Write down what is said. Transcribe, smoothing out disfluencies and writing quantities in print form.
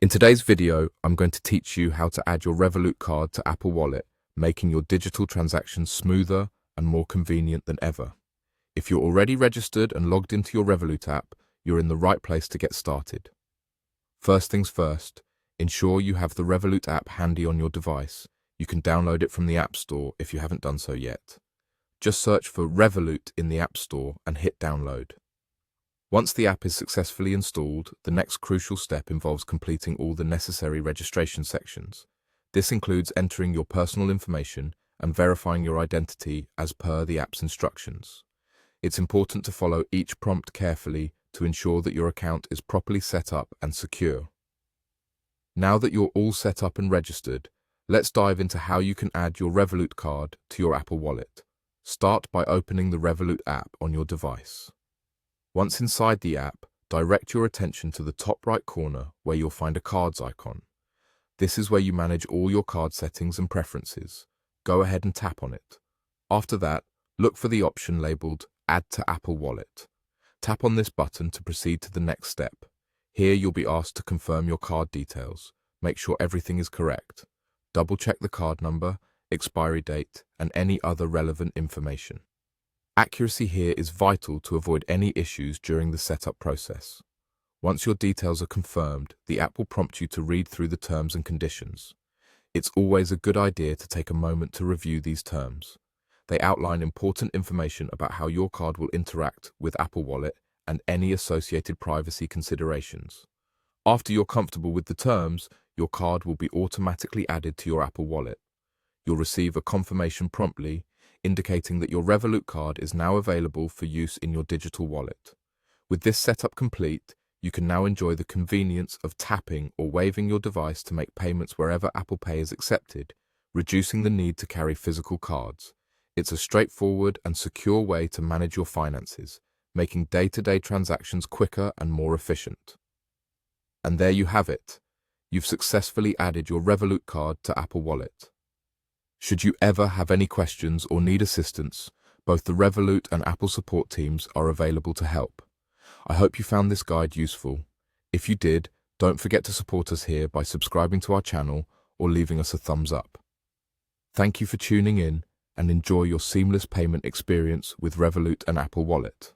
In today's video, I'm going to teach you how to add your Revolut card to Apple Wallet, making your digital transactions smoother and more convenient than ever. If you're already registered and logged into your Revolut app, you're in the right place to get started. First things first, ensure you have the Revolut app handy on your device. You can download it from the App Store if you haven't done so yet. Just search for Revolut in the App Store and hit download. Once the app is successfully installed, the next crucial step involves completing all the necessary registration sections. This includes entering your personal information and verifying your identity as per the app's instructions. It's important to follow each prompt carefully to ensure that your account is properly set up and secure. Now that you're all set up and registered, let's dive into how you can add your Revolut card to your Apple Wallet. Start by opening the Revolut app on your device. Once inside the app, direct your attention to the top right corner where you'll find a cards icon. This is where you manage all your card settings and preferences. Go ahead and tap on it. After that, look for the option labeled Add to Apple Wallet. Tap on this button to proceed to the next step. Here you'll be asked to confirm your card details. Make sure everything is correct. Double-check the card number, expiry date, and any other relevant information. Accuracy here is vital to avoid any issues during the setup process. Once your details are confirmed, the app will prompt you to read through the terms and conditions. It's always a good idea to take a moment to review these terms. They outline important information about how your card will interact with Apple Wallet and any associated privacy considerations. After you're comfortable with the terms, your card will be automatically added to your Apple Wallet. You'll receive a confirmation promptly, indicating that your Revolut card is now available for use in your digital wallet. With this setup complete, you can now enjoy the convenience of tapping or waving your device to make payments wherever Apple Pay is accepted, reducing the need to carry physical cards. It's a straightforward and secure way to manage your finances, making day-to-day transactions quicker and more efficient. And there you have it. You've successfully added your Revolut card to Apple Wallet. Should you ever have any questions or need assistance, both the Revolut and Apple support teams are available to help. I hope you found this guide useful. If you did, don't forget to support us here by subscribing to our channel or leaving us a thumbs up. Thank you for tuning in and enjoy your seamless payment experience with Revolut and Apple Wallet.